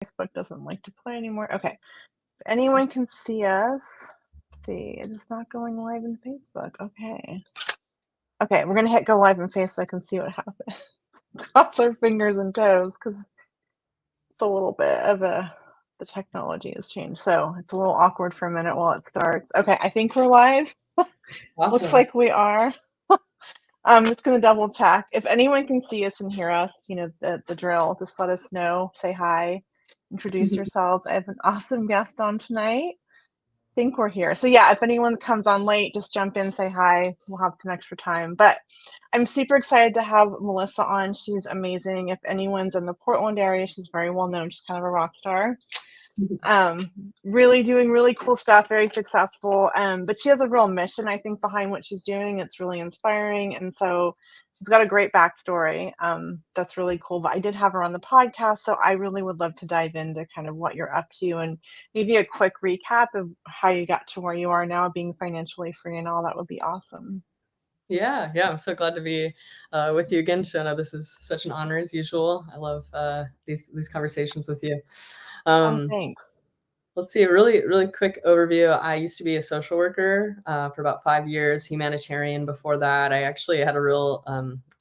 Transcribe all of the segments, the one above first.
Facebook doesn't like to play anymore. Okay. If anyone can see us, see, it is not going live in Facebook. Okay. Okay, we're gonna hit go live in Facebook and see what happens. Cross our fingers and toes because it's a little bit of the technology has changed. So it's a little awkward for a minute while it starts. Okay, I think we're live. Looks Awesome. like we are. I'm just gonna double check. If anyone can see us and hear us, you know the drill. Just let us know. Say hi. Introduce yourselves. I have an awesome guest on tonight. Think we're here. So yeah, if anyone comes on late, just jump in, say hi. We'll have some extra time. But I'm super excited to have Melissa on. She's amazing. If anyone's in the Portland area, she's very well known. She's kind of a rock star. Um, really doing really cool stuff, very successful. But she has a real mission, I think, behind what she's doing. It's really inspiring. And so she's got a great backstory. That's really cool. But I did have her on the podcast, so I really would love to dive into kind of what you're up to and maybe a quick recap of how you got to where you are now, being financially free and all. That would be awesome. Yeah, I'm so glad to be with you again, Shona. This is such an honor as usual. I love these conversations with you. Oh, Um, thanks. let's see, a really quick overview. I used to be a social worker for about 5 years, humanitarian before that. I actually had a real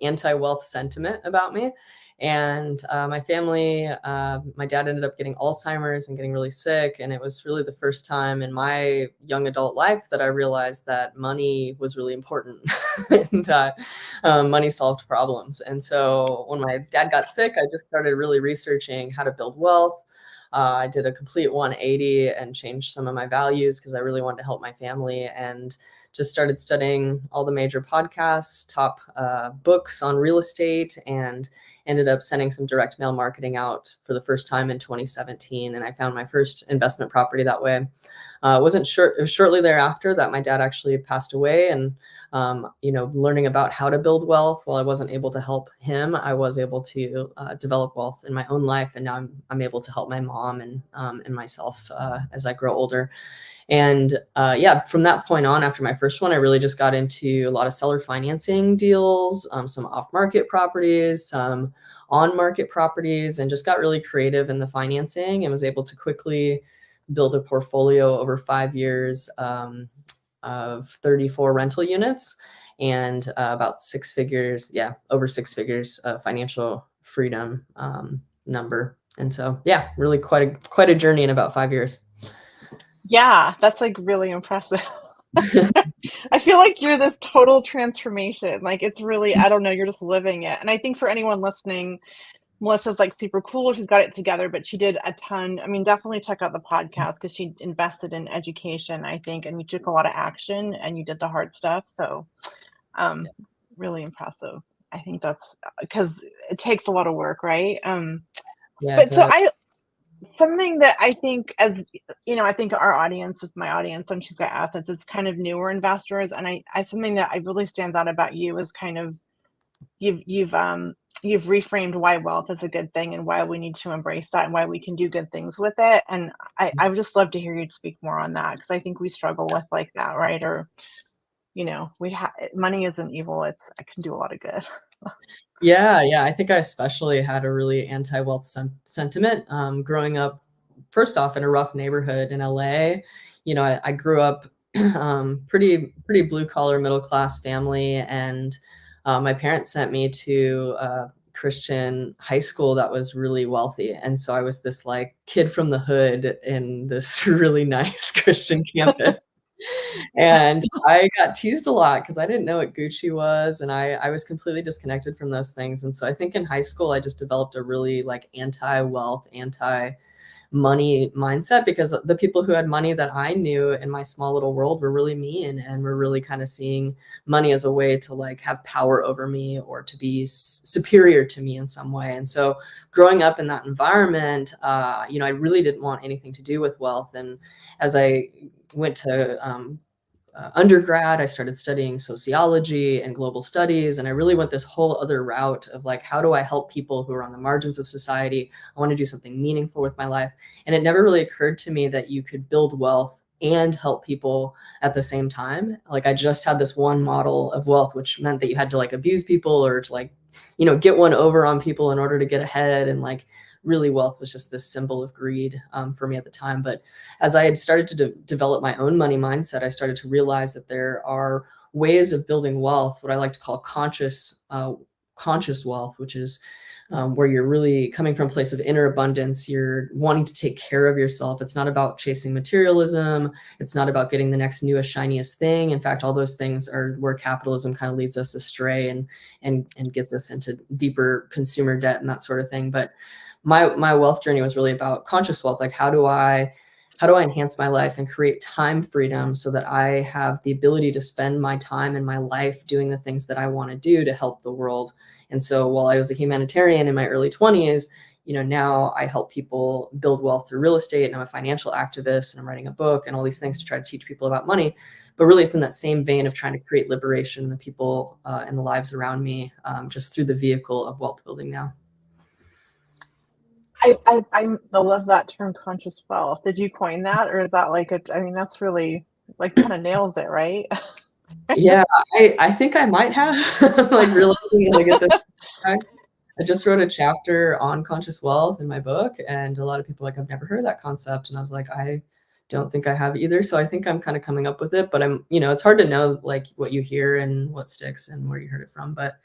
anti-wealth sentiment about me. And my family, my dad ended up getting Alzheimer's and getting really sick. And it was really the first time in my young adult life that I realized that money was really important and that money solved problems. And so when my dad got sick, I just started really researching how to build wealth. I did a complete 180 and changed some of my values because I really wanted to help my family, and just started studying all the major podcasts, top books on real estate, and ended up sending some direct mail marketing out for the first time in 2017. And I found my first investment property that way. It was shortly thereafter that my dad actually passed away. And learning about how to build wealth, while I wasn't able to help him, I was able to develop wealth in my own life. And now I'm able to help my mom and myself as I grow older. And from that point on, after my first one, I really just got into a lot of seller financing deals, some off-market properties, some on-market properties, and just got really creative in the financing and was able to quickly build a portfolio over 5 years of 34 rental units and about over 6 figures financial freedom number. And so, really quite a journey in about 5 years. Yeah, that's like really impressive. I feel like you're this total transformation. Like it's really, I don't know, you're just living it. And I think for anyone listening, Melissa's like super cool. She's got it together, but she did a ton. I mean, definitely check out the podcast because she invested in education, I think, and you took a lot of action and you did the hard stuff. So really impressive. I think that's because it takes a lot of work, right? Yeah, it But so does. something that I think, as you know, I think our audience is my audience, and she's got assets. It's kind of newer investors, and I something that I really stands out about you is kind of you've reframed why wealth is a good thing and why we need to embrace that and why we can do good things with it. And I would just love to hear you speak more on that because I think we struggle with like that, right? Or money isn't evil; I can do a lot of good. Yeah. I think I especially had a really anti-wealth sentiment growing up. First off, in a rough neighborhood in LA, I grew up pretty blue collar middle class family, and my parents sent me to a Christian high school that was really wealthy, and so I was this like kid from the hood in this really nice Christian campus. And I got teased a lot because I didn't know what Gucci was, and I was completely disconnected from those things. And so I think in high school, I just developed a really like anti-wealth, anti-money mindset because the people who had money that I knew in my small little world were really mean and were really kind of seeing money as a way to like have power over me or to be superior to me in some way. And so growing up in that environment, I really didn't want anything to do with wealth. And as I went to undergrad, I started studying sociology and global studies, and I really went this whole other route of like, how do I help people who are on the margins of society? I want to do something meaningful with my life. And it never really occurred to me that you could build wealth and help people at the same time. Like I just had this one model of wealth, which meant that you had to like abuse people or to like, get one over on people in order to get ahead. And like really wealth was just this symbol of greed for me at the time. But as I had started to develop my own money mindset, I started to realize that there are ways of building wealth, what I like to call conscious wealth, which is where you're really coming from a place of inner abundance. You're wanting to take care of yourself. It's not about chasing materialism. It's not about getting the next newest, shiniest thing. In fact, all those things are where capitalism kind of leads us astray and gets us into deeper consumer debt and that sort of thing. But my wealth journey was really about conscious wealth. Like, how do I enhance my life and create time freedom so that I have the ability to spend my time and my life doing the things that I want to do to help the world? And so while I was a humanitarian in my early 20s, now I help people build wealth through real estate, and I'm a financial activist, and I'm writing a book and all these things to try to teach people about money. But really, it's in that same vein of trying to create liberation in the people and the lives around me, just through the vehicle of wealth building now. I love that term, conscious wealth. Did you coin that, or is that like I mean, that's really like kind of nails it, right? Yeah, I think I might have. Like, realizing as I get this back. I just wrote a chapter on conscious wealth in my book, and a lot of people are like, I've never heard of that concept. And I was like, I don't think I have either. So I think I'm kind of coming up with it, but it's hard to know like what you hear and what sticks and where you heard it from. But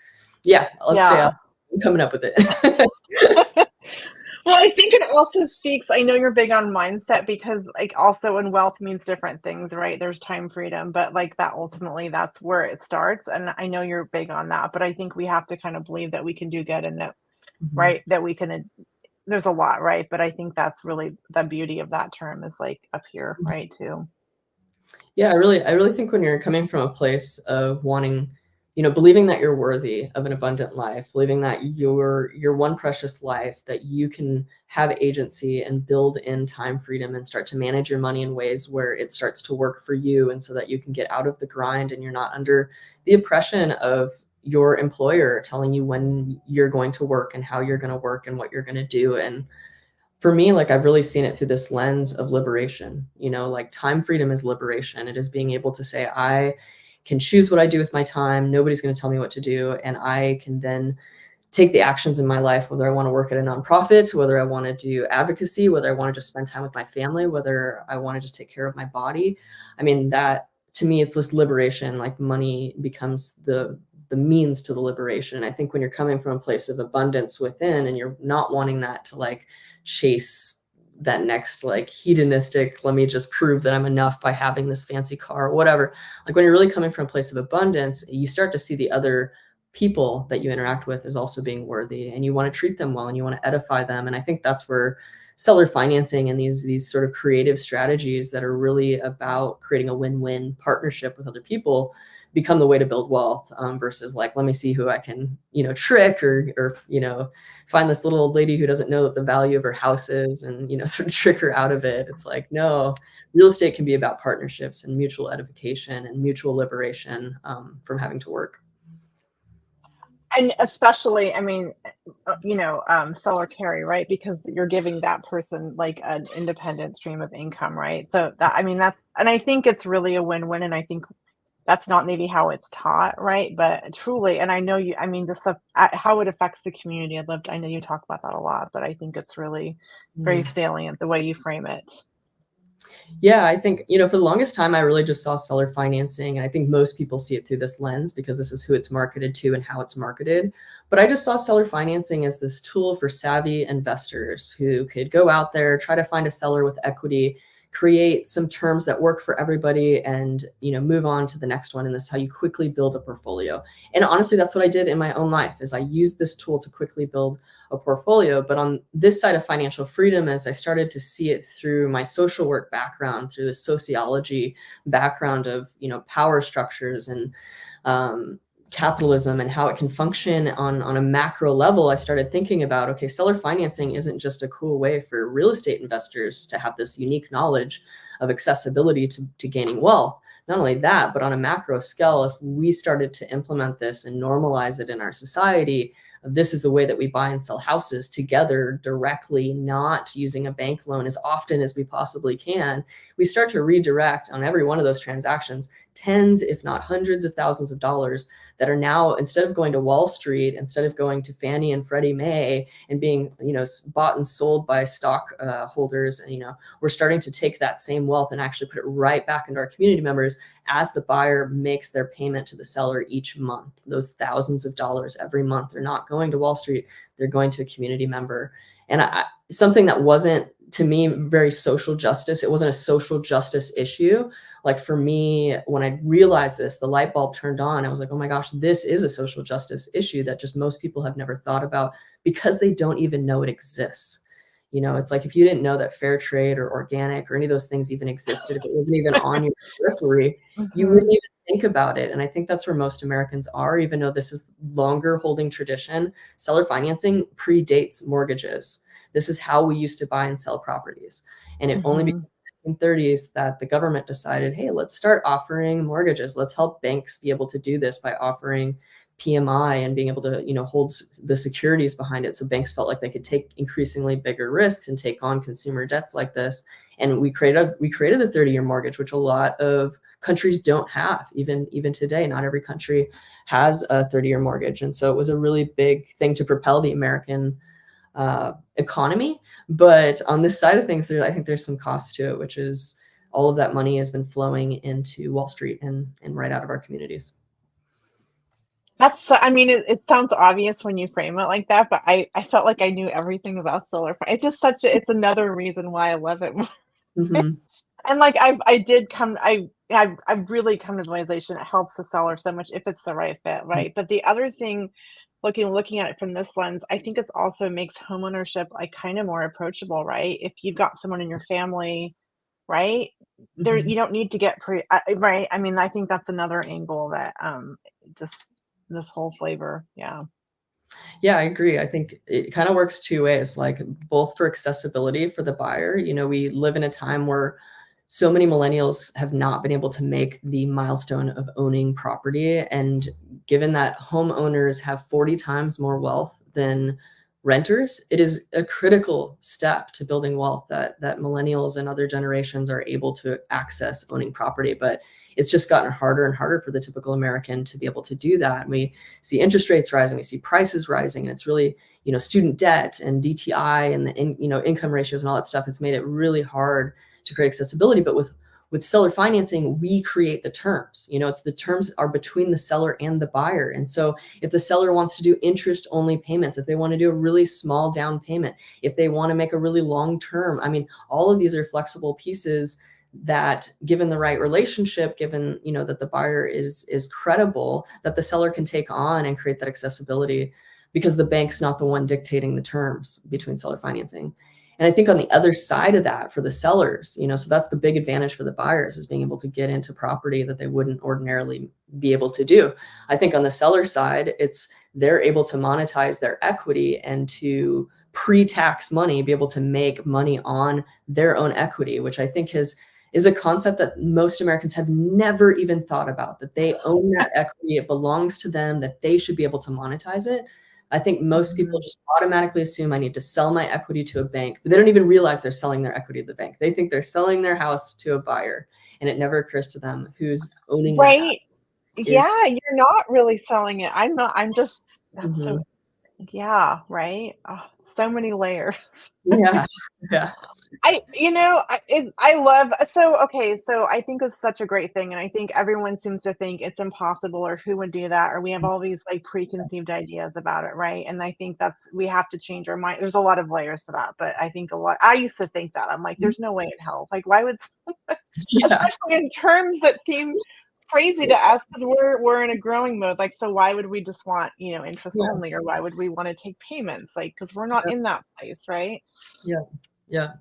yeah, let's say Yeah. I'm coming up with it. Well, I think it also speaks, I know you're big on mindset because like also when wealth means different things, right? There's time freedom, but like that ultimately that's where it starts. And I know you're big on that, but I think we have to kind of believe that we can do good and that, Mhm. right, that we can, there's a lot, right? But I think that's really the beauty of that term is like up here, right, too. Yeah, I really think when you're coming from a place of wanting, believing that you're worthy of an abundant life, believing that your one precious life, that you can have agency and build in time freedom and start to manage your money in ways where it starts to work for you, and so that you can get out of the grind and you're not under the oppression of your employer telling you when you're going to work and how you're going to work and what you're going to do. And for me, like, I've really seen it through this lens of liberation. Like, time freedom is liberation. It is being able to say, I can choose what I do with my time. Nobody's going to tell me what to do. And I can then take the actions in my life, whether I want to work at a nonprofit, whether I want to do advocacy, whether I want to just spend time with my family, whether I want to just take care of my body. I mean, that to me, it's this liberation. Like, money becomes the means to the liberation. And I think when you're coming from a place of abundance within and you're not wanting that to like chase that next like hedonistic, let me just prove that I'm enough by having this fancy car or whatever. Like, when you're really coming from a place of abundance, you start to see the other people that you interact with as also being worthy, and you want to treat them well and you want to edify them. And I think that's where seller financing and these sort of creative strategies that are really about creating a win-win partnership with other people become the way to build wealth, versus like, let me see who I can, trick or find this little old lady who doesn't know what the value of her house is and, sort of trick her out of it. It's like, no, real estate can be about partnerships and mutual edification and mutual liberation, from having to work. And especially, I mean, seller carry, right? Because you're giving that person like an independent stream of income, right? So that, I mean, that's, and I think it's really a win-win. And I think that's not maybe how it's taught, right? But truly, and I know you, I mean, just how it affects the community. I know you talk about that a lot, but I think it's really very Mm. salient the way you frame it. Yeah, I think, for the longest time, I really just saw seller financing. And I think most people see it through this lens because this is who it's marketed to and how it's marketed. But I just saw seller financing as this tool for savvy investors who could go out there, try to find a seller with equity, create some terms that work for everybody, and, move on to the next one. And this is how you quickly build a portfolio. And honestly, that's what I did in my own life, is I used this tool to quickly build a portfolio. But on this side of financial freedom, as I started to see it through my social work background, through the sociology background of, power structures and capitalism and how it can function on a macro level, I started thinking about, okay, seller financing isn't just a cool way for real estate investors to have this unique knowledge of accessibility to gaining wealth. Not only that, but on a macro scale, if we started to implement this and normalize it in our society, this is the way that we buy and sell houses together directly, not using a bank loan as often as we possibly can, we start to redirect on every one of those transactions tens, if not hundreds of thousands of dollars that are now, instead of going to Wall Street, instead of going to Fannie and Freddie Mae and being, bought and sold by stock holders, and, we're starting to take that same wealth and actually put it right back into our community members as the buyer makes their payment to the seller each month. Those thousands of dollars every month, they're not going to Wall Street, they're going to a community member. And something that wasn't, to me, very social justice, it wasn't a social justice issue. Like for me, when I realized this, the light bulb turned on. I was like, oh my gosh, this is a social justice issue that just most people have never thought about because they don't even know it exists. It's like if you didn't know that fair trade or organic or any of those things even existed, if it wasn't even on your periphery, you wouldn't even think about it. And I think that's where most Americans are, even though this is longer holding tradition. Seller financing predates mortgages. This is how we used to buy and sell properties. And it only became in the 1930s that the government decided, hey, let's start offering mortgages. Let's help banks be able to do this by offering PMI and being able to, hold the securities behind it. So banks felt like they could take increasingly bigger risks and take on consumer debts like this. And we created the 30-year mortgage, which a lot of countries don't have. Even today, not every country has a 30-year mortgage. And so it was a really big thing to propel the American economy. But on this side of things, I think there's some cost to it, which is all of that money has been flowing into Wall Street and right out of our communities. It sounds obvious when you frame it like that, but I felt like I knew everything about solar. It's just it's another reason why I love it. Mm-hmm. And like I've really come to the realization it helps the seller so much if it's the right fit, right? But the other thing, looking at it from this lens, I think it's also makes homeownership like kind of more approachable, right? If you've got someone in your family, right? There, you don't need to get right. I think that's another angle that just this whole flavor. Yeah. Yeah, I agree. I think it kind of works two ways, like both for accessibility for the buyer. We live in a time where so many millennials have not been able to make the milestone of owning property. And given that homeowners have 40 times more wealth than renters, it is a critical step to building wealth that millennials and other generations are able to access owning property. But it's just gotten harder and harder for the typical American to be able to do that. And we see interest rates rising, we see prices rising, and it's really, student debt and DTI and the income ratios and all that stuff. It's made it really hard to create accessibility. But with seller financing, we create the terms. The terms are between the seller and the buyer. And so if the seller wants to do interest only payments, if they want to do a really small down payment, if they want to make a really long term, all of these are flexible pieces that, given the right relationship, given that the buyer is credible, that the seller can take on and create that accessibility, because the bank's not the one dictating the terms between seller financing. And I think on the other side of that, for the sellers, so that's the big advantage for the buyers, is being able to get into property that they wouldn't ordinarily be able to do. I think on the seller side, they're able to monetize their equity and to pre-tax money, be able to make money on their own equity, which I think is a concept that most Americans have never even thought about, that they own that equity, it belongs to them, that they should be able to monetize it. I think most people just automatically assume I need to sell my equity to a bank, but they don't even realize they're selling their equity to the bank. They think they're selling their house to a buyer, and it never occurs to them who's owning that Right. house. Yeah, you're not really selling it. I'm not. I'm just. That's Mhm. so. Yeah. Right. Oh, so many layers. Yeah, yeah. I love, okay, so I think it's such a great thing, and I think everyone seems to think it's impossible or who would do that, or we have all these like preconceived ideas about it, right? And I think we have to change our mind. There's a lot of layers to that, but I think I used to think that. I'm like, there's no way in hell. Like, why would Yeah. especially in terms that seem crazy to us, because we're in a growing mode. Like, so why would we just want, interest Yeah. only, or why would we want to take payments? Like, because we're not in that place, right? Yeah. Yeah.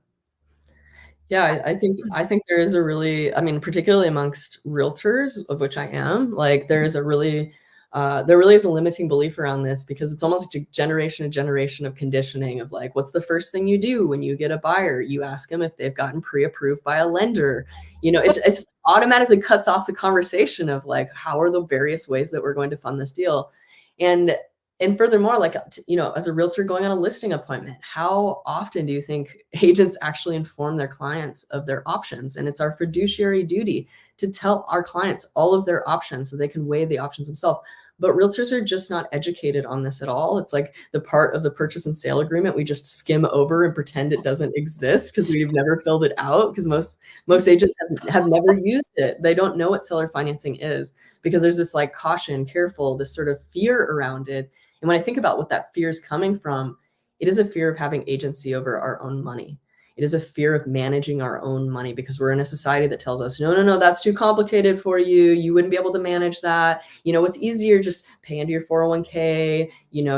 Yeah, I think there is a really, particularly amongst realtors, of which I am, like there really is a limiting belief around this, because it's almost a generation of conditioning of like, what's the first thing you do when you get a buyer? You ask them if they've gotten pre-approved by a lender. It's automatically cuts off the conversation of like, how are the various ways that we're going to fund this deal? And And furthermore, like, as a realtor going on a listing appointment, how often do you think agents actually inform their clients of their options? And it's our fiduciary duty to tell our clients all of their options so they can weigh the options themselves. But realtors are just not educated on this at all. It's like the part of the purchase and sale agreement we just skim over and pretend it doesn't exist because we've never filled it out, because most agents have never used it. They don't know what seller financing is because there's this like caution, careful, this sort of fear around it. And when I think about what that fear is coming from, it is a fear of having agency over our own money. It is a fear of managing our own money because we're in a society that tells us, no, that's too complicated for you. You wouldn't be able to manage that. What's easier, just pay into your 401k,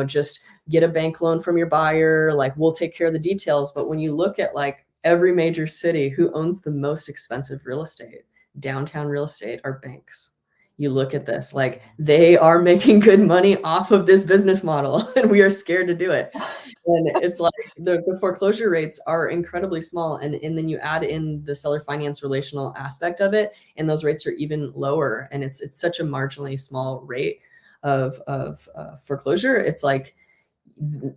just get a bank loan from your buyer. Like, we'll take care of the details. But when you look at like every major city, who owns the most expensive real estate, downtown real estate, are banks. You look at this, like, they are making good money off of this business model and we are scared to do it. And it's like the foreclosure rates are incredibly small. And then you add in the seller finance relational aspect of it, and those rates are even lower. And it's such a marginally small rate of foreclosure. It's like,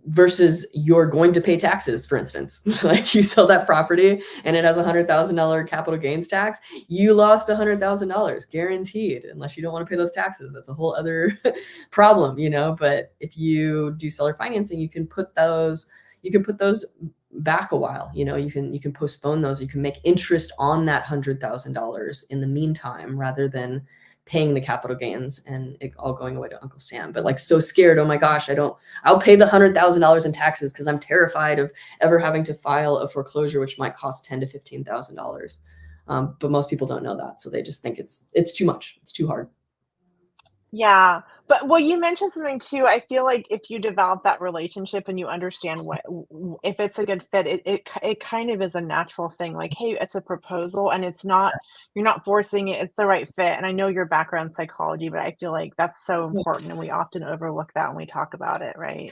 versus you're going to pay taxes, for instance. Like, you sell that property and it has $100,000 capital gains tax, you lost $100,000 guaranteed, unless you don't want to pay those taxes. That's a whole other problem, but if you do seller financing, you can put those back a while. You can postpone those. You can make interest on that $100,000 in the meantime, rather than paying the capital gains and it all going away to Uncle Sam. But like, so scared, oh my gosh, I'll pay the $100,000 in taxes because I'm terrified of ever having to file a foreclosure, which might cost $10,000 to $15,000. But most people don't know that. So they just think it's too much. It's too hard. Yeah, but well, you mentioned something too. I feel like if you develop that relationship and you understand if it's a good fit, it kind of is a natural thing. Like, hey, it's a proposal, and you're not forcing it. It's the right fit. And I know your background psychology, but I feel like that's so important, and we often overlook that when we talk about it, right?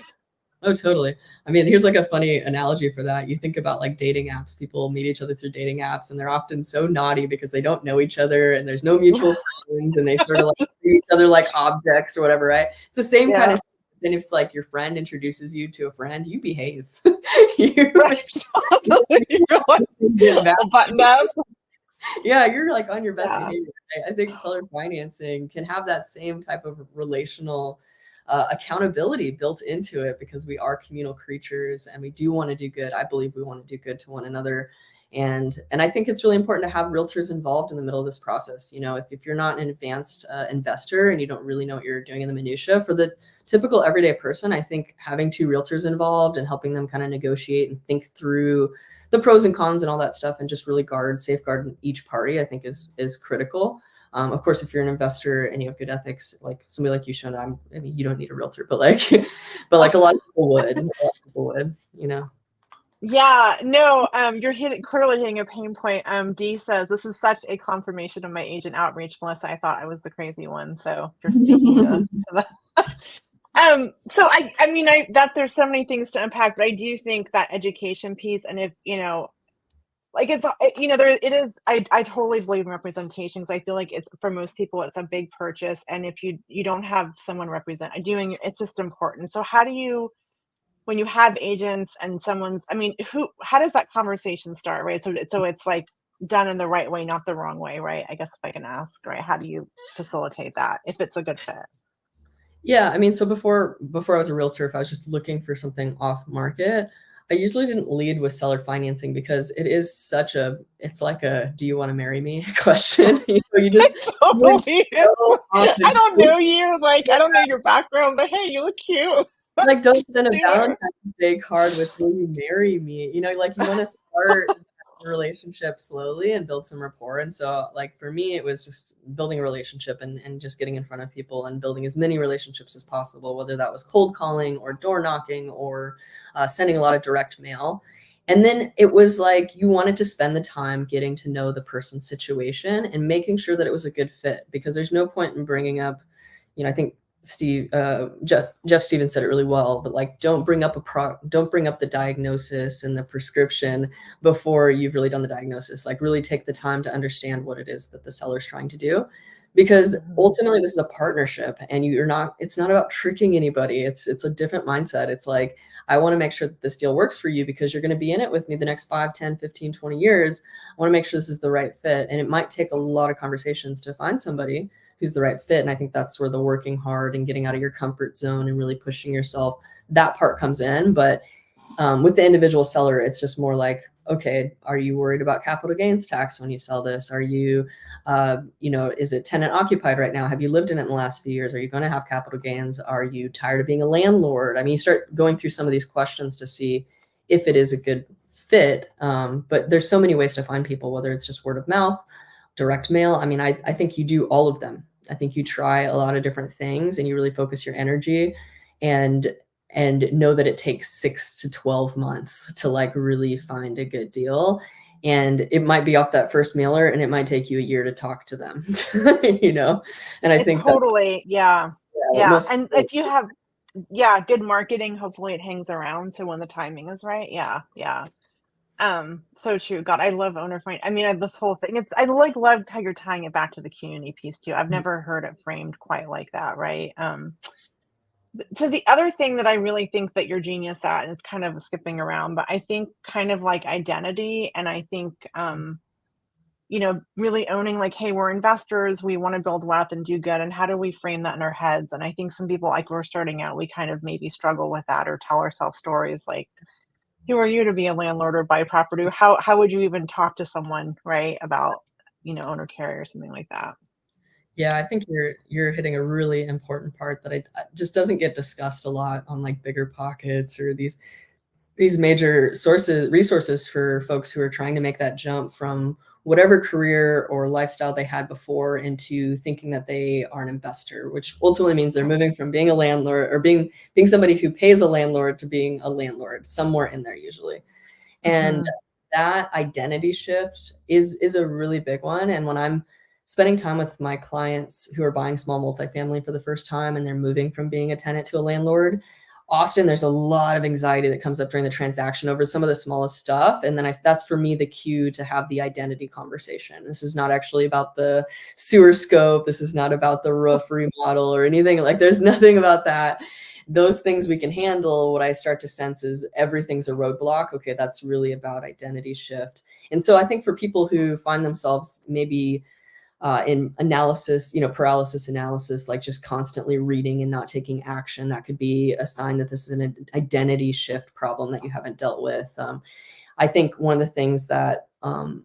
Oh, totally. I mean, here's like a funny analogy for that. You think about like dating apps. People meet each other through dating apps, and they're often so naughty because they don't know each other and there's no mutual friends, and they sort of like treat each other like objects or whatever, right? It's the same kind of. Then if it's like your friend introduces you to a friend, you behave. You Right. Button up. Yeah, you're like on your best behavior. I think seller financing can have that same type of relational accountability built into it, because we are communal creatures and we do want to do good. I believe we want to do good to one another. And I think it's really important to have realtors involved in the middle of this process. If you're not an advanced investor and you don't really know what you're doing in the minutia, for the typical everyday person, I think having two realtors involved and helping them kind of negotiate and think through the pros and cons and all that stuff, and just really safeguard each party, I think is critical. Of course, if you're an investor and you have good ethics, like somebody like you, Shona, I mean, you don't need a realtor, but like a lot of people would, Yeah, no, you're clearly hitting a pain point. Dee says, this is such a confirmation of my agent outreach, Melissa. I thought I was the crazy one, so you're speaking to that. So I mean, that there's so many things to unpack, but I do think that education piece, and if, like there it is, I totally believe in representation, because I feel like it's, for most people, it's a big purchase, and if you don't have someone doing, it's just important. So how do you, when you have agents and how does that conversation start, right? So it's like done in the right way, not the wrong way, right? I guess, if I can ask, right? How do you facilitate that if it's a good fit? Yeah, I mean, so before I was a realtor, if I was just looking for something off market, I usually didn't lead with seller financing, because it's like a "do you want to marry me" question. You just Totally is. I don't know you, like, I don't know your background, but hey, you look cute. Like, don't send a Valentine's Day card with "will you marry me?" Like, you want to start the relationship slowly and build some rapport. And so, like, for me, it was just building a relationship and just getting in front of people and building as many relationships as possible, whether that was cold calling or door knocking or sending a lot of direct mail. And then it was like, you wanted to spend the time getting to know the person's situation and making sure that it was a good fit, because there's no point in bringing up, I think Jeff Stevens said it really well, but like, don't bring up the diagnosis and the prescription before you've really done the diagnosis. Like, really take the time to understand what it is that the seller's trying to do, because Mhm. ultimately this is a partnership, and it's not about tricking anybody. It's a different mindset. It's like, I want to make sure that this deal works for you because you're going to be in it with me the next 5, 10, 15, 20 years. I want to make sure this is the right fit. And it might take a lot of conversations to find somebody who's the right fit. And I think that's where the working hard and getting out of your comfort zone and really pushing yourself, that part comes in. But with the individual seller, it's just more like, okay, are you worried about capital gains tax when you sell this? Are you, is it tenant occupied right now? Have you lived in it in the last few years? Are you going to have capital gains? Are you tired of being a landlord? I mean, you start going through some of these questions to see if it is a good fit. But there's so many ways to find people, whether it's just word of mouth, direct mail. I mean, I think you do all of them. I think you try a lot of different things and you really focus your energy, and know that it takes 6 to 12 months to like really find a good deal. And it might be off that first mailer and it might take you a year to talk to them, you know? And I It think that totally, yeah. Yeah, most and people, if you have, yeah, good marketing, hopefully it hangs around, so when the timing is right, yeah, yeah. So true. God, I love owner find. I mean, this whole thing. It's I like loved how you're tying it back to the community piece too. I've never heard it framed quite like that, right? So the other thing that I really think that you're genius at, and it's kind of skipping around, but I think kind of like identity, and I think really owning like, hey, we're investors, we want to build wealth and do good, and how do we frame that in our heads? And I think some people, like we're starting out, we kind of maybe struggle with that or tell ourselves stories like, who are you to be a landlord or buy property? How would you even talk to someone, right, about, owner carry or something like that? yeah, I think you're hitting a really important part that just doesn't get discussed a lot on like Bigger Pockets or these major resources for folks who are trying to make that jump from whatever career or lifestyle they had before into thinking that they are an investor, which ultimately means they're moving from being a landlord or being somebody who pays a landlord to being a landlord, somewhere in there usually. And Mhm. that identity shift is a really big one. And when I'm spending time with my clients who are buying small multifamily for the first time and they're moving from being a tenant to a landlord, often there's a lot of anxiety that comes up during the transaction over some of the smallest stuff. And then that's for me the cue to have the identity conversation. This is not actually about the sewer scope. This is not about the roof remodel or anything. Like there's nothing about that. Those things we can handle. What I start to sense is everything's a roadblock. Okay, that's really about identity shift. And so I think for people who find themselves maybe in analysis, paralysis analysis, like just constantly reading and not taking action, that could be a sign that this is an identity shift problem that you haven't dealt with. I think one of the things that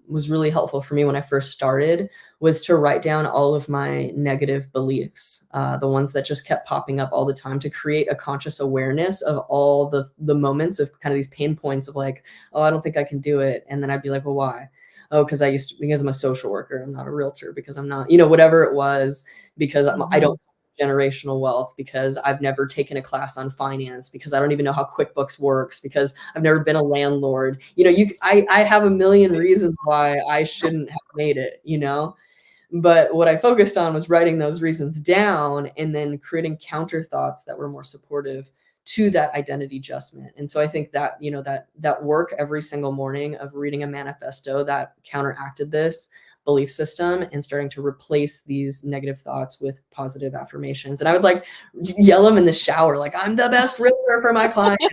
was really helpful for me when I first started was to write down all of my negative beliefs, the ones that just kept popping up all the time, to create a conscious awareness of all the moments of kind of these pain points of like, oh, I don't think I can do it. And then I'd be like, well, why? Oh, because I'm a social worker. I'm not a realtor, because I'm not, whatever it was, because I Mhm. don't generational wealth, because I've never taken a class on finance, because I don't even know how QuickBooks works, because I've never been a landlord. I have a million reasons why I shouldn't have made it. But what I focused on was writing those reasons down and then creating counter thoughts that were more supportive to that identity adjustment. And so I think that, that work every single morning of reading a manifesto, that counteracted this belief system and starting to replace these negative thoughts with positive affirmations. And I would like yell them in the shower, like, I'm the best realtor for my clients.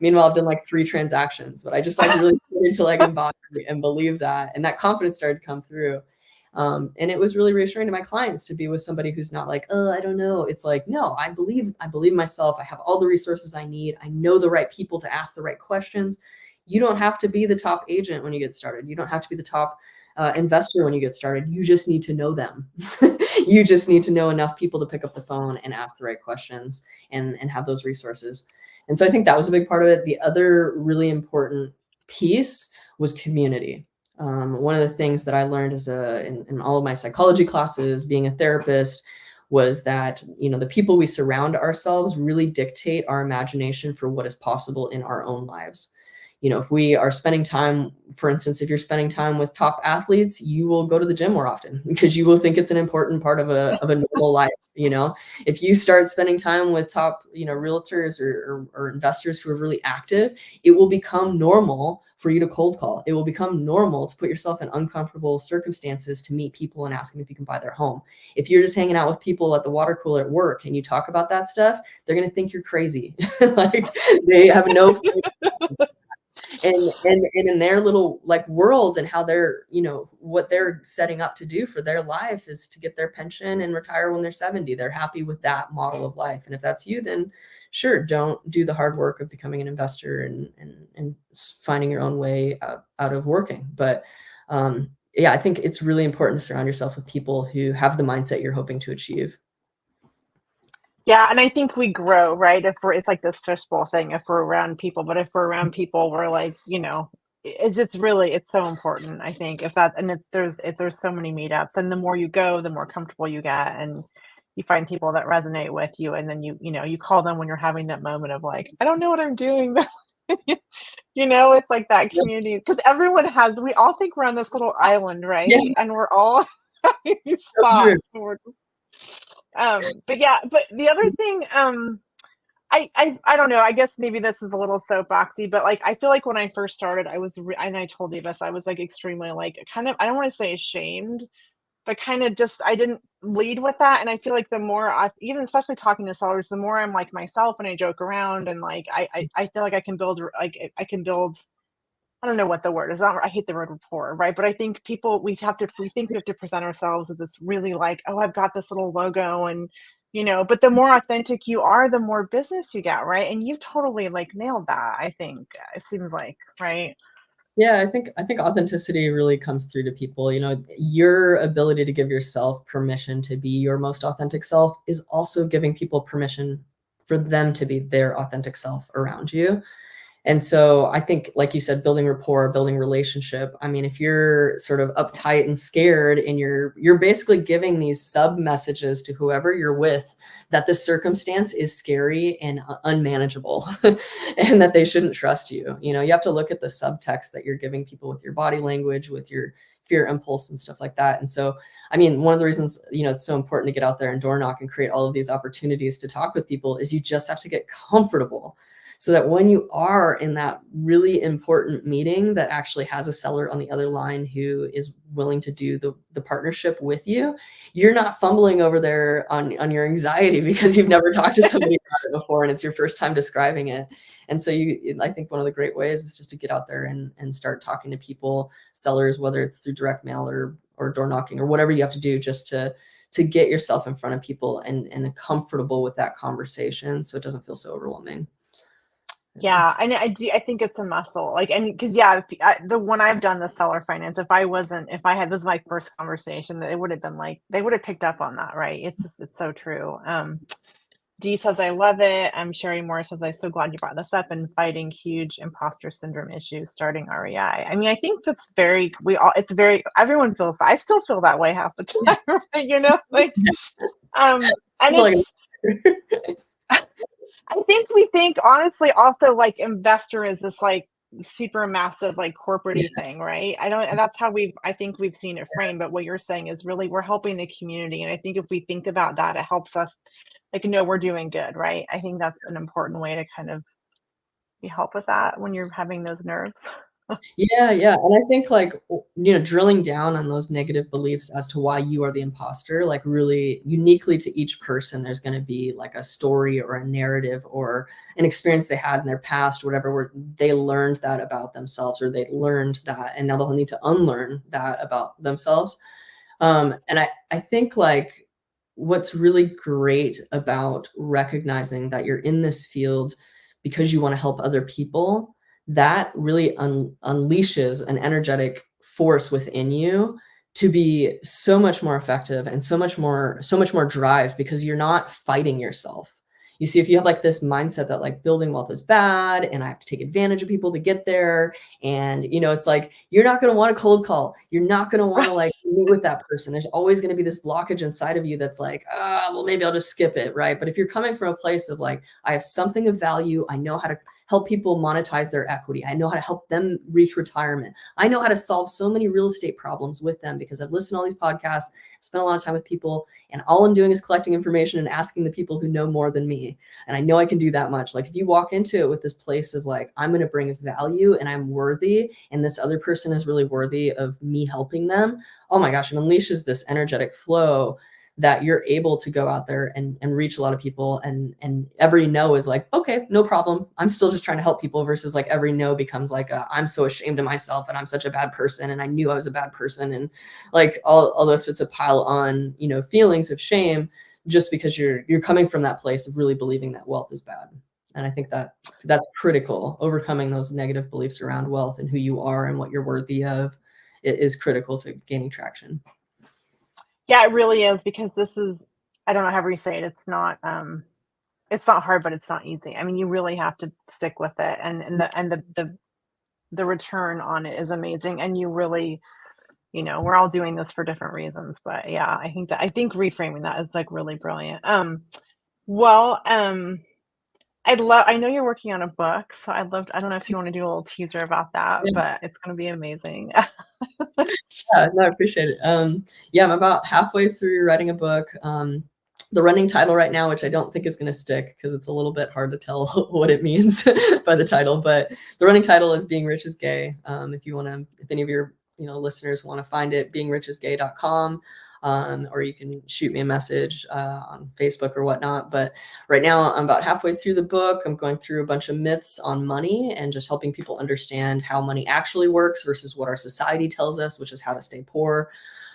Meanwhile, I've done like 3 transactions, but I just like really started to like embody and believe that. And that confidence started to come through. And it was really reassuring to my clients to be with somebody who's not like, oh, I don't know. It's like, no, I believe myself. I have all the resources I need. I know the right people to ask the right questions. You don't have to be the top agent when you get started. You don't have to be the top investor when you get started. You just need to know them. You just need to know enough people to pick up the phone and ask the right questions and have those resources. And so I think that was a big part of it. The other really important piece was community. One of the things that I learned in all of my psychology classes, being a therapist, was that the people we surround ourselves really dictate our imagination for what is possible in our own lives. if we are spending time, for instance, if you're spending time with top athletes, you will go to the gym more often because you will think it's an important part of a normal life. If you start spending time with top, realtors or investors who are really active, it will become normal for you to cold call. It will become normal to put yourself in uncomfortable circumstances to meet people and ask them if you can buy their home. If you're just hanging out with people at the water cooler at work and you talk about that stuff, they're going to think you're crazy. Like they have no and in their little like world and how they're, what they're setting up to do for their life is to get their pension and retire when they're 70. They're happy with that model of life. And if that's you, then sure, don't do the hard work of becoming an investor and finding your own way out of working. But yeah, I think it's really important to surround yourself with people who have the mindset you're hoping to achieve. Yeah, and I think we grow, right? It's like this fishbowl thing if we're around people, but if we're around people, we're like, it's so important, I think. If there's so many meetups, and the more you go, the more comfortable you get, and you find people that resonate with you, and then you call them when you're having that moment of like, I don't know what I'm doing, but it's like that community because we all think we're on this little island, right? Yeah, And we're all having these so true. spots, and we're just but yeah, but the other thing, I don't know. I guess maybe this is a little soapboxy, but like I feel like when I first started, and I told you this, I was like extremely like kind of I don't want to say ashamed, but kind of just I didn't lead with that. And I feel like the more even especially talking to sellers, the more I'm like myself and I joke around and like I feel like I can build. I don't know what the word is. I hate the word rapport, right? But I think we think we have to present ourselves as it's really like, oh, I've got this little logo and, but the more authentic you are, the more business you get, right? And you've totally like nailed that, I think. It seems like, right? Yeah, I think authenticity really comes through to people. Your ability to give yourself permission to be your most authentic self is also giving people permission for them to be their authentic self around you. And so I think, like you said, building rapport, building relationship. I mean, if you're sort of uptight and scared and you're basically giving these sub messages to whoever you're with that this circumstance is scary and unmanageable and that they shouldn't trust you. You have to look at the subtext that you're giving people with your body language, with your fear impulse and stuff like that. And so, I mean, one of the reasons, it's so important to get out there and door knock and create all of these opportunities to talk with people is you just have to get comfortable so that when you are in that really important meeting that actually has a seller on the other line who is willing to do the partnership with you, you're not fumbling over there on your anxiety because you've never talked to somebody about it before and it's your first time describing it. And so I think one of the great ways is just to get out there and start talking to people, sellers, whether it's through direct mail or door knocking or whatever you have to do just to get yourself in front of people and comfortable with that conversation so it doesn't feel so overwhelming. Yeah, and I think it's a muscle, like, and because yeah, the one I've done the seller finance, if I had this was my first conversation, it would have been like they would have picked up on that, right? It's so true. Dee says I love it. Sherry Moore says I'm so glad you brought this up and fighting huge imposter syndrome issues starting REI. I mean, I think that's everyone feels that. I still feel that way half the time, right? Like and Like, it's I think we think honestly also like investor is this like super massive like corporate yeah. thing, right? I don't and that's how I think we've seen it framed, but what you're saying is really we're helping the community. And I think if we think about that, it helps us like know we're doing good, right? I think that's an important way to kind of help with that when you're having those nerves. Yeah, yeah, and I think, like, drilling down on those negative beliefs as to why you are the imposter, like, really uniquely to each person, there's gonna be, like, a story or a narrative or an experience they had in their past, whatever, where they learned that about themselves or they learned that, and now they'll need to unlearn that about themselves. And I think, like, what's really great about recognizing that you're in this field because you wanna help other people, that really unleashes an energetic force within you to be so much more effective and so much more drive because you're not fighting yourself. You see, if you have like this mindset that like building wealth is bad and I have to take advantage of people to get there, and it's like you're not going to want to cold call. You're not going to want to like meet with that person. There's always going to be this blockage inside of you that's like, well, maybe I'll just skip it, right? But if you're coming from a place of like, I have something of value, I know help people monetize their equity. I know how to help them reach retirement. I know how to solve so many real estate problems with them because I've listened to all these podcasts, spent a lot of time with people, and all I'm doing is collecting information and asking the people who know more than me. And I know I can do that much. Like if you walk into it with this place of like, I'm going to bring value and I'm worthy, and this other person is really worthy of me helping them, oh my gosh, it unleashes this energetic flow that you're able to go out there and reach a lot of people, and every no is like, okay, no problem. I'm still just trying to help people, versus like every no becomes like, I'm so ashamed of myself and I'm such a bad person and I knew I was a bad person. And like all those fits a pile on, feelings of shame just because you're coming from that place of really believing that wealth is bad. And I think that that's critical. Overcoming those negative beliefs around wealth and who you are and what you're worthy of, it is critical to gaining traction. Yeah, it really is, because this is, I don't know how you say it. It's not hard, but it's not easy. I mean, you really have to stick with it, and the return on it is amazing. And you really, we're all doing this for different reasons, but yeah, I think reframing that is like really brilliant. Well, I know you're working on a book, so I don't know if you want to do a little teaser about that, Yeah. but it's going to be amazing. Yeah, no, I appreciate it. Yeah, I'm about halfway through writing a book. The running title right now, which I don't think is going to stick because it's a little bit hard to tell what it means by the title, but the running title is Being Rich is Gay. If any of your listeners want to find it, beingrichisgay.com. Or you can shoot me a message on Facebook or whatnot. But right now I'm about halfway through the book. I'm going through a bunch of myths on money and just helping people understand how money actually works versus what our society tells us, which is how to stay poor.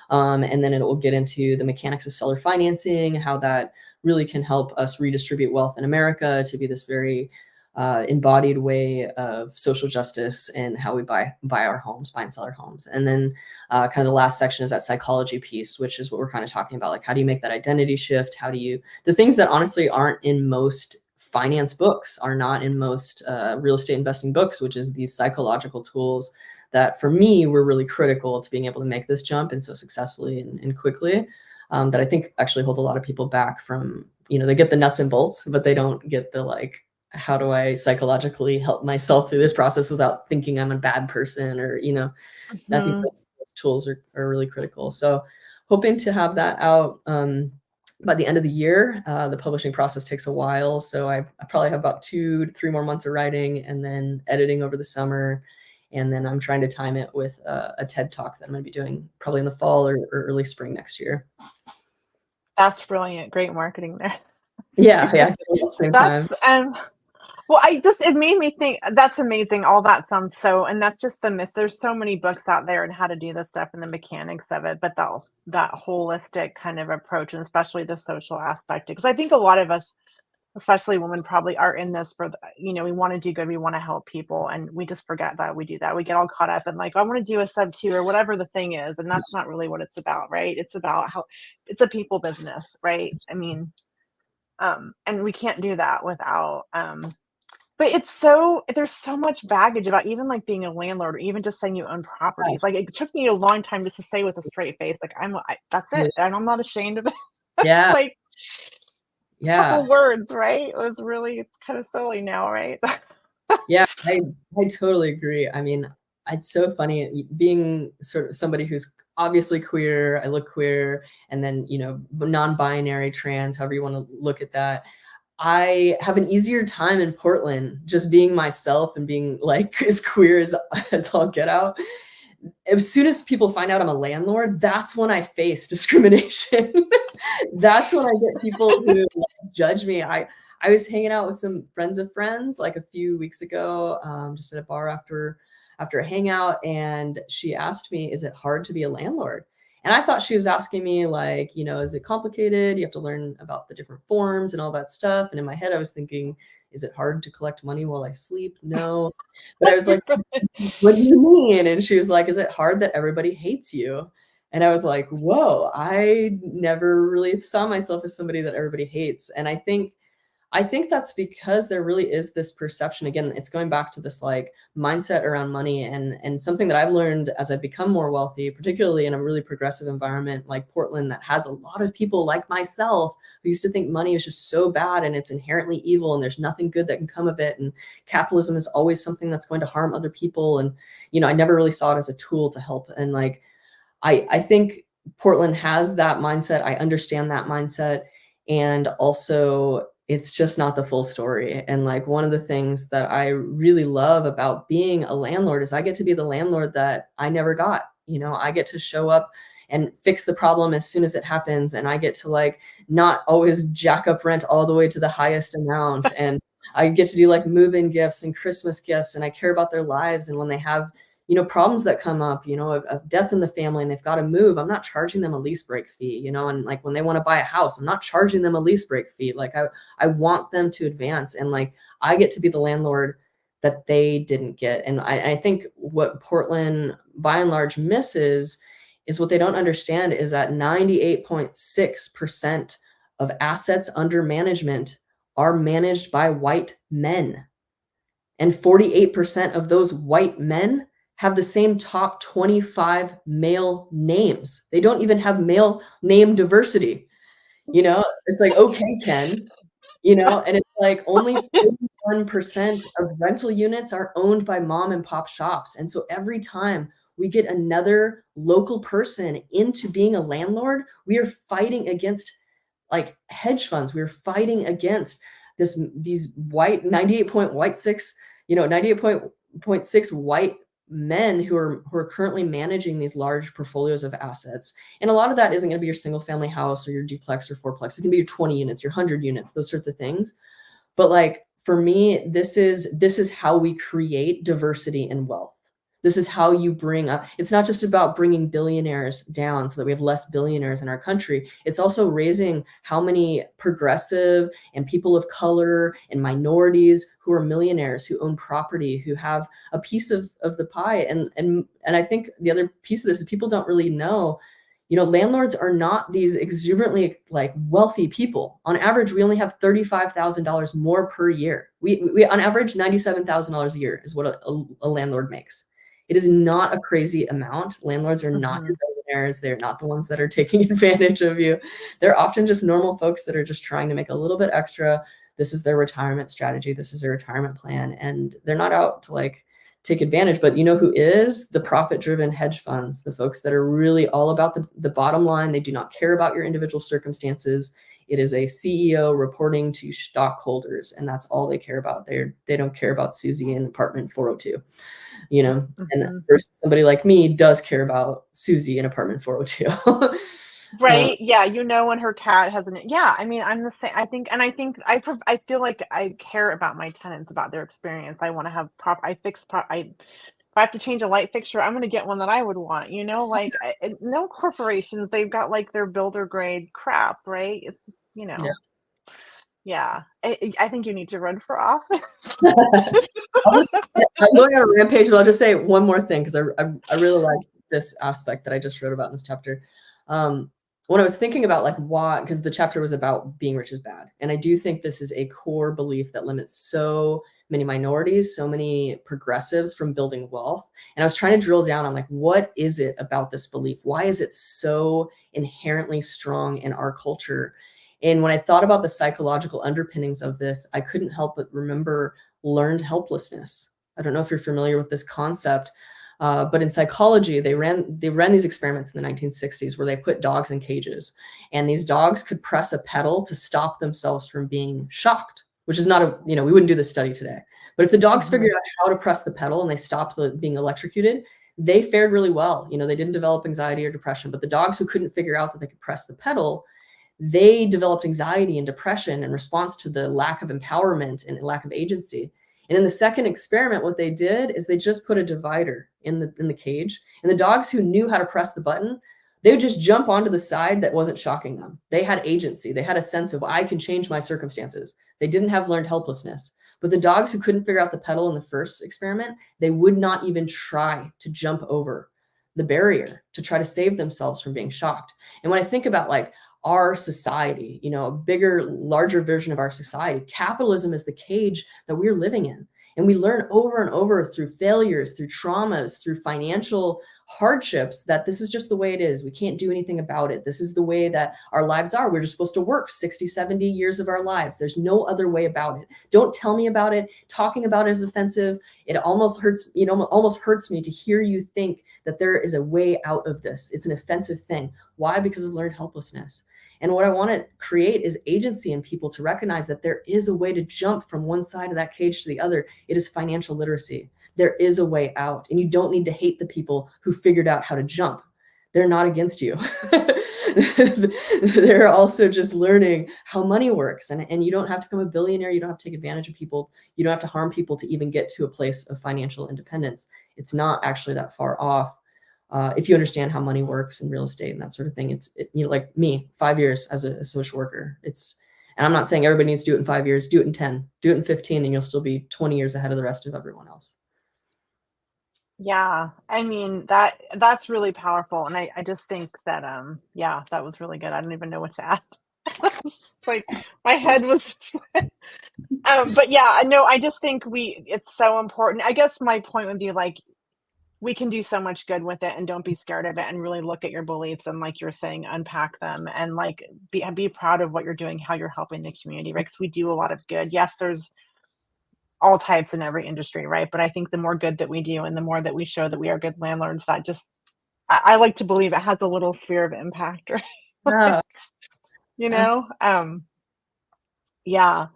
And then it will get into the mechanics of seller financing, how that really can help us redistribute wealth in America to be this very embodied way of social justice and how we buy and sell our homes. And then kind of the last section is that psychology piece, which is what we're kind of talking about. Like, how do you make that identity shift? The things that honestly aren't in most finance books, are not in most real estate investing books, which is these psychological tools that for me were really critical to being able to make this jump and so successfully and quickly, that I think actually hold a lot of people back from, they get the nuts and bolts, but they don't get the like, how do I psychologically help myself through this process without thinking I'm a bad person, or, I think those tools are really critical. So hoping to have that out by the end of the year. The publishing process takes a while, so I probably have about 2 to 3 more months of writing and then editing over the summer. And then I'm trying to time it with a TED Talk that I'm going to be doing probably in the fall or early spring next year. That's brilliant. Great marketing there. Yeah, at the same time. Well, it made me think, that's amazing. All that sounds and that's just the myth. There's so many books out there on how to do this stuff and the mechanics of it, but that holistic kind of approach, and especially the social aspect, because I think a lot of us, especially women, probably are in this for we want to do good, we want to help people, and we just forget that we do that. We get all caught up in like, I want to do a sub 2 or whatever the thing is, and that's not really what it's about, right? It's about how it's a people business, right? I mean, and we can't do that without but there's so much baggage about even like being a landlord, or even just saying you own properties. Like, it took me a long time just to say with a straight face, like, that's it, and I'm not ashamed of it. Yeah. Like, Yeah. couple words, right? It's kind of silly now, right? Yeah, I totally agree. I mean, it's so funny being sort of somebody who's obviously queer. I look queer, and then, non-binary, trans, however you want to look at that. I have an easier time in Portland just being myself and being like as queer as I'll get out. As soon as people find out I'm a landlord, that's when I face discrimination. That's when I get people who judge me. I was hanging out with some friends of friends like a few weeks ago, just at a bar after a hangout, and she asked me, "Is it hard to be a landlord?" And I thought she was asking me like, is it complicated? You have to learn about the different forms and all that stuff. And in my head, I was thinking, is it hard to collect money while I sleep? No. But I was like, what do you mean? And she was like, is it hard that everybody hates you? And I was like, whoa, I never really saw myself as somebody that everybody hates. And I think I think that's because there really is this perception. Again, it's going back to this like mindset around money, and something that I've learned as I've become more wealthy, particularly in a really progressive environment like Portland that has a lot of people like myself who used to think money is just so bad and it's inherently evil and there's nothing good that can come of it, and capitalism is always something that's going to harm other people. And I never really saw it as a tool to help. And like I think Portland has that mindset. I understand that mindset. And also, it's just not the full story. And like one of the things that I really love about being a landlord is I get to be the landlord that I never got. I get to show up and fix the problem as soon as it happens. And I get to like not always jack up rent all the way to the highest amount. And I get to do like move-in gifts and Christmas gifts, and I care about their lives. And when they have problems that come up, of death in the family and they've got to move, I'm not charging them a lease break fee, and like when they want to buy a house, I'm not charging them a lease break fee. Like I want them to advance, and like I get to be the landlord that they didn't get. And I think what Portland by and large misses is what they don't understand is that 98.6% of assets under management are managed by white men. And 48% of those white men have the same top 25 male names. They don't even have male name diversity. It's like, okay, Ken, and it's like only 41% of rental units are owned by mom and pop shops. And so every time we get another local person into being a landlord, we are fighting against like hedge funds. We're fighting against these white 98.6 white men who are currently managing these large portfolios of assets. And a lot of that isn't going to be your single family house or your duplex or fourplex. It's going to be your 20 units, your 100 units, those sorts of things. But like for me, this is how we create diversity and wealth. This is how you bring up, it's not just about bringing billionaires down so that we have less billionaires in our country. It's also raising how many progressive and people of color and minorities who are millionaires, who own property, who have a piece of the pie. And I think the other piece of this is people don't really know, landlords are not these exuberantly like wealthy people. On average, we only have $35,000 more per year. We on average, $97,000 a year is what a landlord makes. It is not a crazy amount. Landlords are not your billionaires. They're not the ones that are taking advantage of you. They're often just normal folks that are just trying to make a little bit extra. This is their retirement strategy. This is their retirement plan. And they're not out to like take advantage. But who is? The profit-driven hedge funds, the folks that are really all about the bottom line. They do not care about your individual circumstances. It is a CEO reporting to stockholders, and that's all they care about. They don't care about Susie in apartment 402, and versus somebody like me does care about Susie in apartment 402. Right. Yeah. When her cat has I mean, I'm the same. I feel like I care about my tenants, about their experience. I want to have if I have to change a light fixture, I'm going to get one that I would want, like no corporations, they've got like their builder grade crap, right? It's, yeah. I think you need to run for office. I'm going on a rampage, but I'll just say one more thing because I really liked this aspect that I just wrote about in this chapter. When I was thinking about like why, because the chapter was about being rich is bad. And I do think this is a core belief that limits so many minorities, so many progressives from building wealth. And I was trying to drill down on like, what is it about this belief? Why is it so inherently strong in our culture? And when I thought about the psychological underpinnings of this, I couldn't help but remember learned helplessness. I don't know if you're familiar with this concept, but in psychology, they ran these experiments in the 1960s where they put dogs in cages, and these dogs could press a pedal to stop themselves from being shocked, which is not we wouldn't do this study today. But if the dogs figured out how to press the pedal and they stopped being electrocuted, they fared really well. They didn't develop anxiety or depression. But the dogs who couldn't figure out that they could press the pedal, they developed anxiety and depression in response to the lack of empowerment and lack of agency. And in the second experiment, what they did is they just put a divider in the cage, and the dogs who knew how to press the button, they would just jump onto the side that wasn't shocking them. They had agency. They had a sense of, I can change my circumstances. They didn't have learned helplessness. But the dogs who couldn't figure out the pedal in the first experiment, they would not even try to jump over the barrier to try to save themselves from being shocked. And when I think about like our society, you know, a bigger, larger version of our society. Capitalism is the cage that we're living in. And we learn over and over through failures, through traumas, through financial hardships that this is just the way it is. We can't do anything about it. This is the way that our lives are. We're just supposed to work 60, 70 years of our lives. There's no other way about it. Don't tell me about it. Talking about it is offensive. It almost hurts, you know, almost hurts me to hear you think that there is a way out of this. It's an offensive thing. Why? Because of learned helplessness. And what I want to create is agency in people to recognize that there is a way to jump from one side of that cage to the other. It is financial literacy. There is a way out, and you don't need to hate the people who figured out how to jump. They're not against you. They're also just learning how money works. And you don't have to become a billionaire. You don't have to take advantage of people. You don't have to harm people to even get to a place of financial independence. It's not actually that far off. If you understand how money works in real estate and that sort of thing, you know, like me, 5 years as a social worker, and I'm not saying everybody needs to do it in 5 years, do it in 10, do it in 15, and you'll still be 20 years ahead of the rest of everyone else. Yeah, I mean, that's really powerful, and I just think that, yeah, that was really good. I don't even know what to add. It's just like my head was just like, but yeah, no, I just think it's so important. I guess my point would be like, we can do so much good with it, and don't be scared of it, and really look at your beliefs and, like you're saying, unpack them, and like be proud of what you're doing, how you're helping the community, right? 'Cause we do a lot of good. Yes, there's all types in every industry, right? But I think the more good that we do and the more that we show that we are good landlords, that just I like to believe it has a little sphere of impact, right? Yeah, Like, you that's, know? Yeah.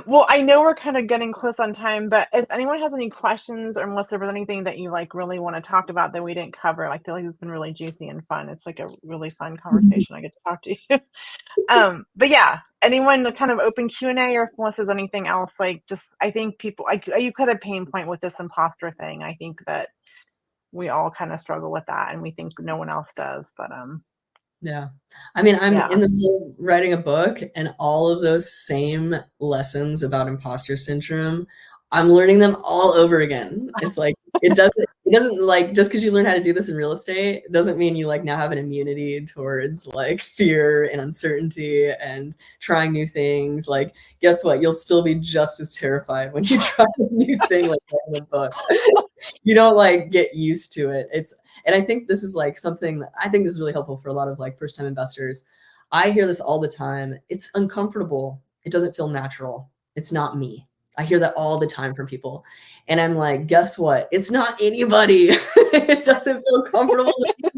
Well, I know we're kind of getting close on time, but if anyone has any questions or unless there was anything that you like really want to talk about that we didn't cover, like, I feel like it's been really juicy and fun. It's like a really fun conversation. I get to talk to you. But yeah, anyone the kind of open Q&A or unless there's anything else, like just I think people like you could have pain point with this imposter thing. I think that we all kind of struggle with that and we think no one else does. But yeah. I mean, I'm yeah. in the middle of writing a book, and all of those same lessons about imposter syndrome, I'm learning them all over again. It's like it doesn't like just because you learn how to do this in real estate, it doesn't mean you like now have an immunity towards like fear and uncertainty and trying new things. Like, guess what? You'll still be just as terrified when you try a new thing like writing a book. You don't like get used to it. And I think this is like something that I think this is really helpful for a lot of like first time investors. I hear this all the time. It's uncomfortable. It doesn't feel natural. It's not me. I hear that all the time from people. And I'm like, guess what? It's not anybody. It doesn't feel comfortable to me.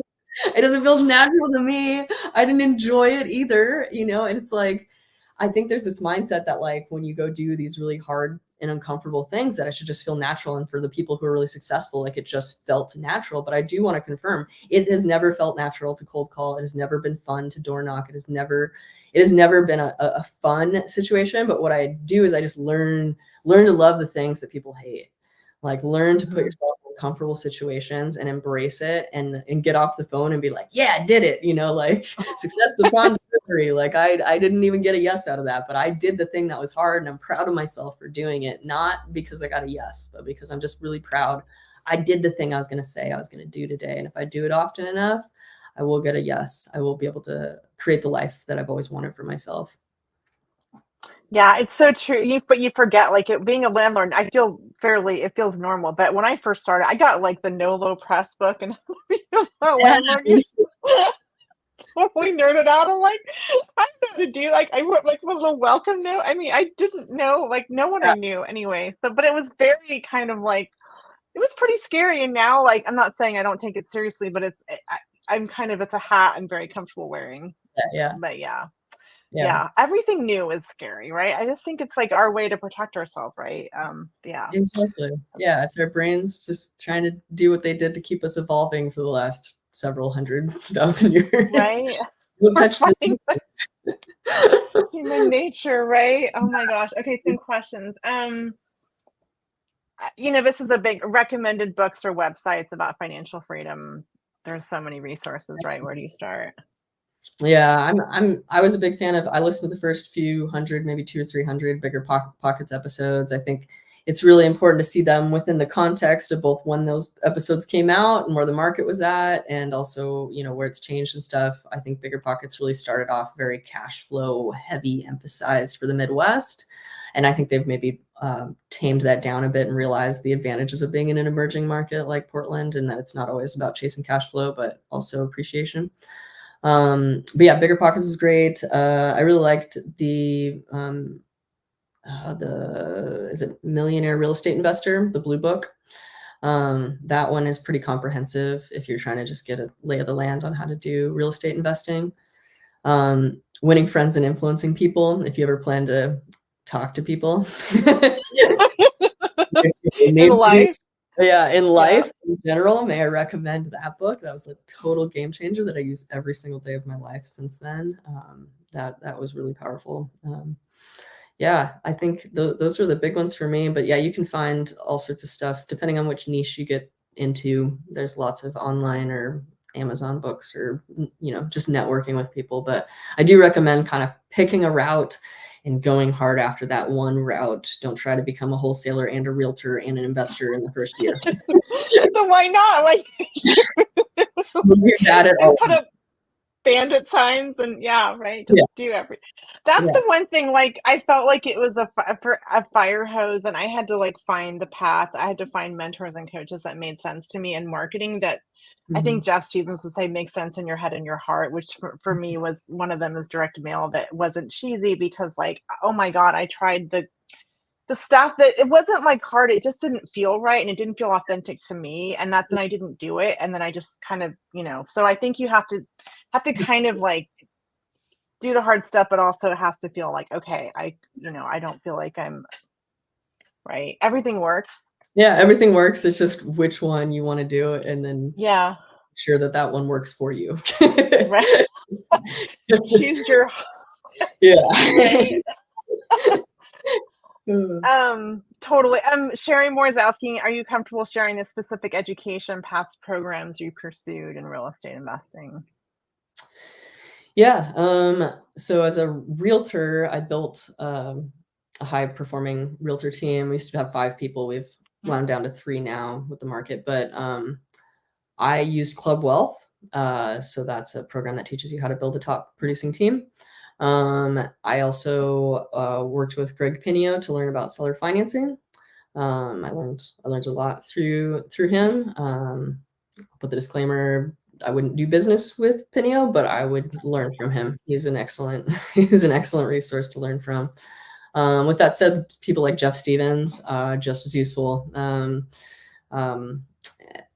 It doesn't feel natural to me. I didn't enjoy it either, you know? And it's like, I think there's this mindset that like when you go do these really hard and uncomfortable things that it should just feel natural. And for the people who are really successful, like it just felt natural. But I do want to confirm it has never felt natural to cold call. It has never been fun to door knock. It has never been a fun situation. But what I do is I just learn to love the things that people hate. Like learn to put yourself in comfortable situations and embrace it and get off the phone and be like, yeah, I did it. You know, like successful upon delivery. Like I didn't even get a yes out of that, but I did the thing that was hard and I'm proud of myself for doing it. Not because I got a yes, but because I'm just really proud. I did the thing I was going to say I was going to do today. And if I do it often enough, I will get a yes. I will be able to create the life that I've always wanted for myself. Yeah, it's so true. But you forget, like being a landlord, it feels normal. But when I first started, I got like the No Low Press book and being a landlord, totally nerded out. I'm like, I don't know how to do like I wrote like a little welcome note. I mean, I didn't know, like no one I knew anyway. So but it was very kind of like it was pretty scary. And now like I'm not saying I don't take it seriously, but I'm kind of it's a hat I'm very comfortable wearing. Yeah. But yeah. Yeah. Yeah, everything new is scary, right? I just think it's like our way to protect ourselves, right? Yeah. Exactly. Yeah, it's our brains just trying to do what they did to keep us evolving for the last several 100,000 years. Right? Don't We're touch the fighting human nature, right? Oh my gosh. Okay, some questions. This is a big recommended books or websites about financial freedom. There's so many resources, right? Where do you start? Yeah, I was a big fan of, I listened to the first few hundred, maybe 200 or 300 Bigger Pockets episodes. I think it's really important to see them within the context of both when those episodes came out and where the market was at, and also, you know, where it's changed and stuff. I think Bigger Pockets really started off very cash flow heavy, emphasized for the Midwest. And I think they've maybe tamed that down a bit and realized the advantages of being in an emerging market like Portland, and that it's not always about chasing cash flow, but also appreciation. But yeah, Bigger Pockets is great. I really liked the is it Millionaire Real Estate Investor, the Blue Book. That one is pretty comprehensive if you're trying to just get a lay of the land on how to do real estate investing. Winning Friends and Influencing People, if you ever plan to talk to people. In life. Yeah, in life in general, may I recommend that book? That was a total game changer that I use every single day of my life since then. That was really powerful. Yeah, I think those were the big ones for me. But yeah, you can find all sorts of stuff depending on which niche you get into. There's lots of online or Amazon books, or, you know, just networking with people. But I do recommend kind of picking a route and going hard after that one route. Don't try to become a wholesaler and a realtor and an investor in the first year. So why not? Like, You're bad at all. Put up bandit signs and right. Just do everything. That's the one thing. Like, I felt like it was a fire hose, and I had to like find the path. I had to find mentors and coaches that made sense to me in marketing. That I think Jeff Stevens would say makes sense in your head and your heart, which for me was one of them is direct mail that wasn't cheesy, because like, oh my God, I tried the stuff that it wasn't like hard. It just didn't feel right. And it didn't feel authentic to me. And then I didn't do it. And then I just kind of, so I think you have to kind of like do the hard stuff, but also it has to feel like, okay, I don't feel like I'm right. Everything works. Yeah, everything works. It's just which one you want to do, and then sure that one works for you. Right. Choose your right. Totally. Sherry Moore is asking, are you comfortable sharing the specific education past programs you pursued in real estate investing? Yeah. So as a realtor, I built a high performing realtor team. We used to have 5 people. We've wound down to 3 now with the market, but I used Club Wealth. So that's a program that teaches you how to build a top producing team. I also worked with Greg Pinio to learn about seller financing. I learned a lot through him. Put the disclaimer, I wouldn't do business with Pinio, but I would learn from him. He's an excellent resource to learn from. With that said, people like Jeff Stevens, just as useful.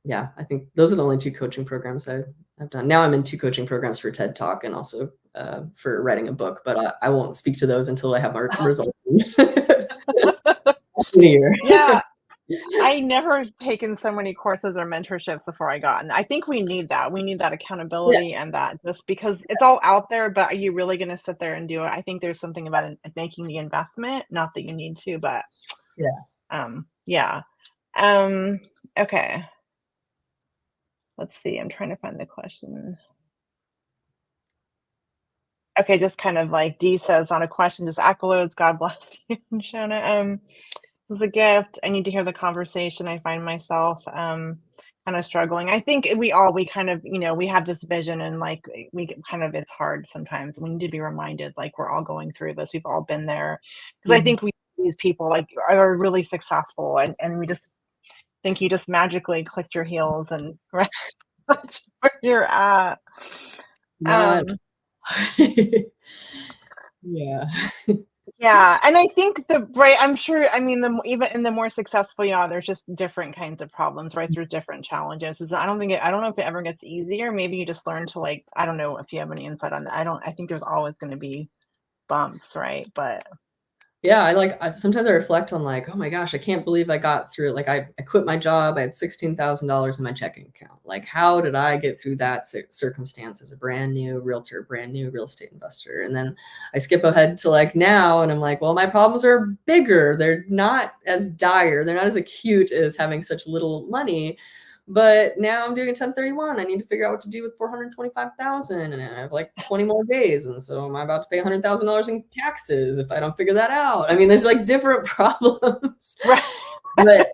Yeah, I think those are the only 2 coaching programs I've done. Now I'm in 2 coaching programs for TED Talk and also for writing a book, but I won't speak to those until I have our results. Yeah. I never taken so many courses or mentorships before I got, and I think we need that. We need that accountability and that, just because it's all out there, but are you really going to sit there and do it? I think there's something about making the investment, not that you need to, but okay. Let's see. I'm trying to find the question. Okay, just kind of like Dee says on a question, just accolades, God bless you, Shona. This is a gift. I need to hear the conversation. I find myself kind of struggling. I think we kind of, we have this vision, and like it's hard sometimes. We need to be reminded, like, we're all going through this. We've all been there. Because I think these people like are really successful, and we just think you just magically clicked your heels and right where you're at. Yeah, and I think I'm sure. I mean, even in the more successful, there's just different kinds of problems, right? There's different challenges. I don't know if it ever gets easier. Maybe you just learn to, like, I don't know if you have any insight on that. I think there's always going to be bumps, right? But yeah, I sometimes I reflect on, like, oh my gosh, I can't believe I got through it. Like, I quit my job. I had $16,000 in my checking account. Like, how did I get through that circumstance as a brand new realtor, brand new real estate investor? And then I skip ahead to like now, and I'm like, well, my problems are bigger. They're not as dire. They're not as acute as having such little money. But now I'm doing a 1031. I need to figure out what to do with 425,000, and I have like 20 more days, and so I'm about to pay $100,000 in taxes if I don't figure that out. I mean, there's like different problems, Right. but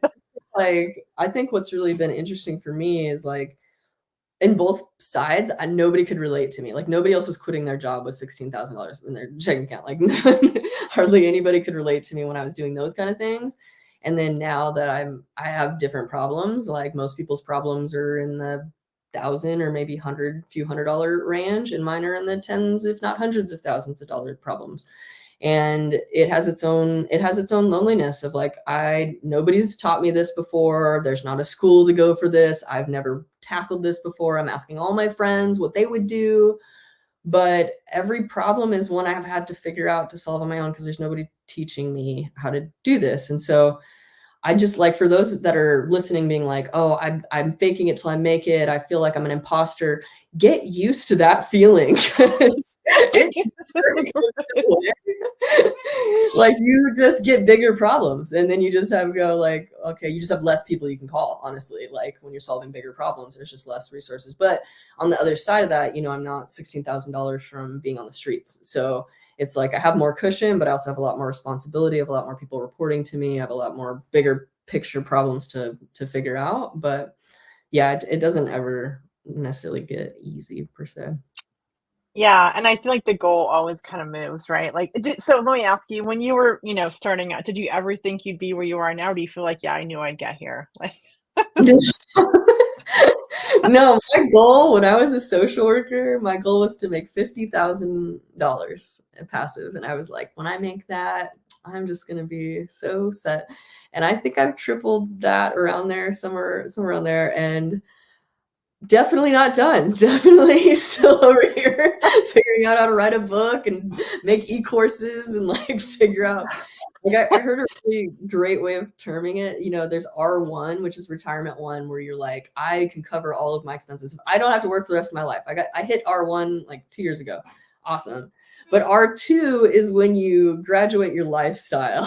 like I think what's really been interesting for me is like in both sides, nobody could relate to me. Like nobody else was quitting their job with $16,000 in their checking account. Like hardly anybody could relate to me when I was doing those kind of things. And then now that I have different problems, like most people's problems are in the thousand or maybe few $100 range, and mine are in the tens, if not hundreds of thousands of dollar problems. And it has its own loneliness of like, nobody's taught me this before. There's not a school to go for this. I've never tackled this before. I'm asking all my friends what they would do, but every problem is one I've had to figure out to solve on my own because there's nobody teaching me how to do this. And so I just like, for those that are listening, being like, oh, I'm faking it till I make it, I feel like I'm an imposter, get used to that feeling. 'Cause like you just get bigger problems, and then you just have to go like, okay, you just have less people you can call, honestly. Like when you're solving bigger problems, there's just less resources. But on the other side of that, I'm not $16,000 from being on the streets. So it's like I have more cushion, but I also have a lot more responsibility. I have a lot more people reporting to me. I have a lot more bigger picture problems to figure out. But yeah, it doesn't ever necessarily get easy per se. Yeah, and I feel like the goal always kind of moves, right? Like, so let me ask you, when you were, starting out, did you ever think you'd be where you are now? Or do you feel like, yeah, I knew I'd get here? Like, No, my goal when I was a social worker, my goal was to make $50,000 in passive. And I was like, when I make that, I'm just gonna be so set. And I think I've tripled that around there, somewhere around there. And definitely not done. Definitely still over here figuring out how to write a book and make e-courses and like figure out. Like I heard a really great way of terming it. There's R1, which is retirement one, where you're like, I can cover all of my expenses. I don't have to work for the rest of my life. I hit R1 like 2 years ago. Awesome. But R2 is when you graduate your lifestyle.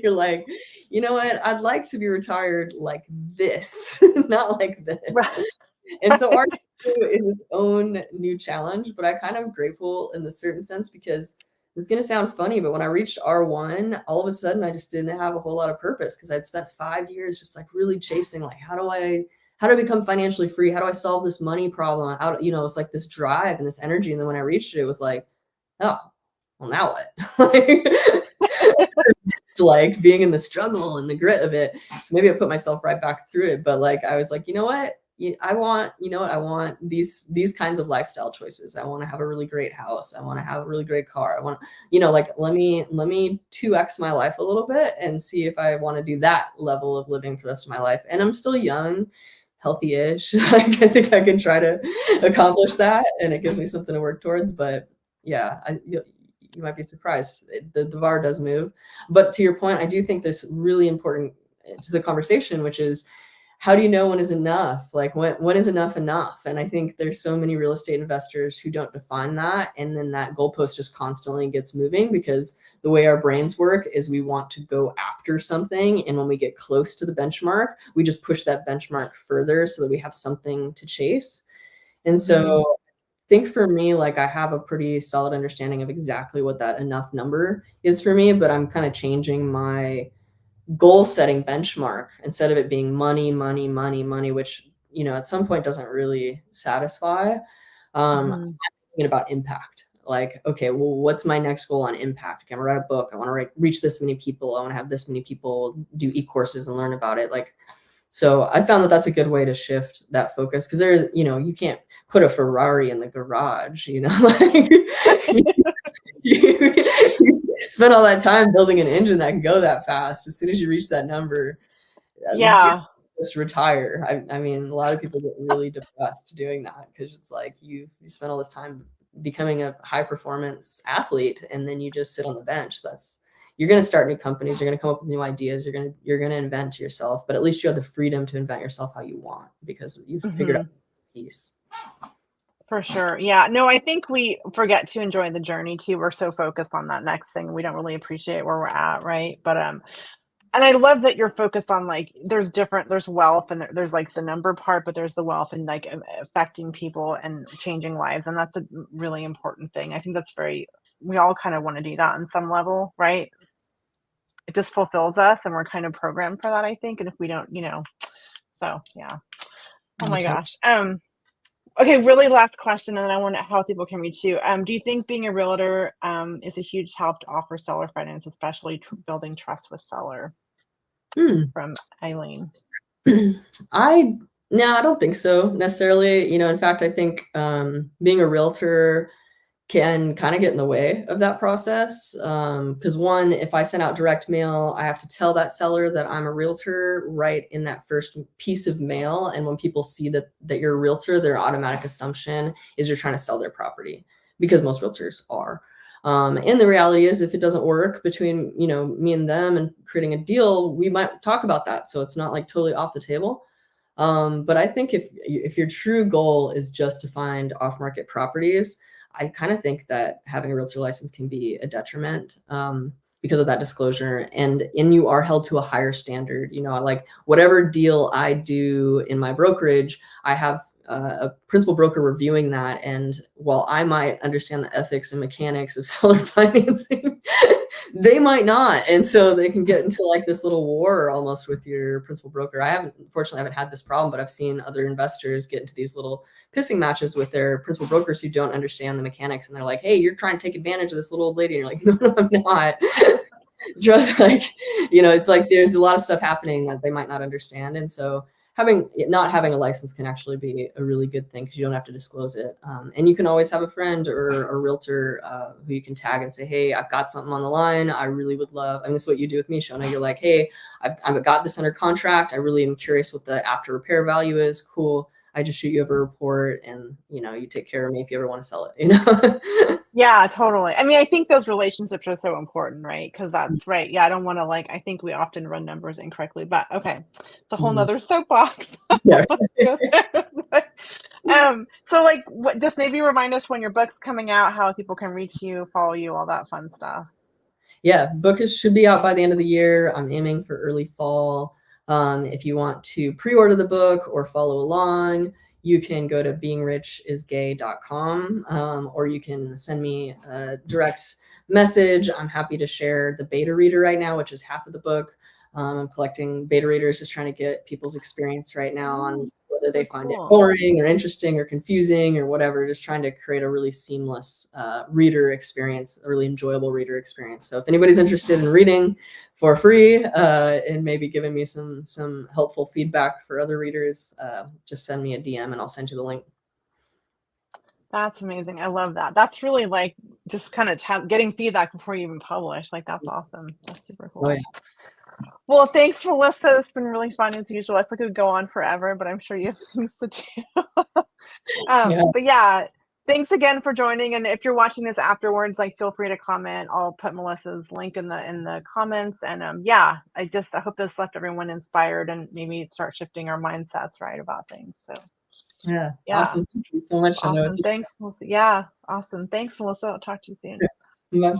You're like, you know what? I'd like to be retired like this, not like this. right. And so R2 is its own new challenge, but I'm kind of grateful in the certain sense because it's going to sound funny, but when I reached R1, all of a sudden I just didn't have a whole lot of purpose because I'd spent 5 years just like really chasing, like, how do I become financially free? How do I solve this money problem? It's like this drive and this energy. And then when I reached it, it was like, oh, well, now what? It's like being in the struggle and the grit of it. So maybe I put myself right back through it. But like, I was like, you know what? I want these kinds of lifestyle choices. I want to have a really great house. I want to have a really great car. I want, like, let me 2x my life a little bit and see if I want to do that level of living for the rest of my life. And I'm still young, healthy-ish. Like, I think I can try to accomplish that, and it gives me something to work towards. But yeah, you might be surprised. The bar does move. But to your point, I do think this really important to the conversation, which is, how do you know when is enough? Like when is enough enough? And I think there's so many real estate investors who don't define that. And then that goalpost just constantly gets moving because the way our brains work is we want to go after something. And when we get close to the benchmark, we just push that benchmark further so that we have something to chase. And so I think for me, like, I have a pretty solid understanding of exactly what that enough number is for me, but I'm kind of changing my goal setting benchmark instead of it being money, which, at some point doesn't really satisfy. I'm thinking about impact. Like, okay, well, what's my next goal on impact? Okay, I'm gonna write a book. I want to reach this many people. I want to have this many people do e-courses and learn about it. Like, so I found that that's a good way to shift that focus because there's, you can't put a Ferrari in the garage, like you spend all that time building an engine that can go that fast. As soon as you reach that number, Yeah. just retire. I mean, a lot of people get really depressed doing that because it's like you spend all this time becoming a high performance athlete and then you just sit on the bench. You're going to start new companies. You're going to come up with new ideas. You're going to invent yourself, but at least you have the freedom to invent yourself how you want because you've figured out the piece. For sure. Yeah. No, I think we forget to enjoy the journey too. We're so focused on that next thing. We don't really appreciate where we're at. Right. But And I love that you're focused on like there's wealth and there's like the number part, but there's the wealth and like affecting people and changing lives, and that's a really important thing. I think that's very we all kind of want to do that on some level, right? It just fulfills us, and we're kind of programmed for that, I think. And if we don't, so yeah. Oh Yeah, my gosh. Okay, really last question, and then I want to how people can reach you. Do you think being a realtor is a huge help to offer seller finance, especially building trust with seller? Hmm. From Eileen. I no, I don't think so necessarily. In fact, I think being a realtor can kind of get in the way of that process. Because one, if I send out direct mail, I have to tell that seller that I'm a realtor right in that first piece of mail. And when people see that you're a realtor, their automatic assumption is you're trying to sell their property, because most realtors are. And the reality is, if it doesn't work between me and them and creating a deal, we might talk about that. So it's not like totally off the table. But I think if your true goal is just to find off-market properties, I kind of think that having a realtor license can be a detriment, because of that disclosure, and you are held to a higher standard. Like whatever deal I do in my brokerage, I have a principal broker reviewing that. And while I might understand the ethics and mechanics of seller financing, they might not. And so they can get into like this little war almost with your principal broker. Unfortunately, I haven't had this problem, but I've seen other investors get into these little pissing matches with their principal brokers who don't understand the mechanics. And they're like, hey, you're trying to take advantage of this little old lady. And you're like, no, I'm not. Just like, it's like there's a lot of stuff happening that they might not understand. And so not having a license can actually be a really good thing, because you don't have to disclose it. And you can always have a friend or a realtor who you can tag and say, hey, I've got something on the line. I really would love, this is what you do with me, Shona. You're like, hey, I've got this under contract. I really am curious what the after repair value is. Cool. I just shoot you over a report, and you take care of me if you ever want to sell it. Yeah, totally. I think those relationships are so important, right? Because that's right. Yeah, I don't want to I think we often run numbers incorrectly, but okay, it's a whole nother soapbox. Yeah. Let's go there. So just maybe remind us when your book's coming out, how people can reach you, follow you, all that fun stuff. Yeah, book should be out by the end of the year. I'm aiming for early fall. If you want to pre-order the book or follow along, you can go to beingricisgay.com, or you can send me a direct message. I'm happy to share the beta reader right now, which is half of the book. I'm collecting beta readers, just trying to get people's experience right now on whether they find it boring or interesting or confusing or whatever, just trying to create a really seamless reader experience, a really enjoyable reader experience. So if anybody's interested in reading for free and maybe giving me some helpful feedback for other readers, just send me a DM and I'll send you the link. That's amazing. I love that. That's really just kind of getting feedback before you even publish. That's awesome. That's super cool. Oh, yeah. Well, thanks, Melissa. It's been really fun as usual. I could go on forever, but I'm sure you have things to do. But yeah, thanks again for joining. And if you're watching this afterwards, feel free to comment. I'll put Melissa's link in the comments. And I hope this left everyone inspired and maybe start shifting our mindsets right about things. So yeah. Awesome. Thank you so much. Awesome. Thanks, Melissa. Yeah, awesome. Thanks, Melissa. I'll talk to you soon. Bye.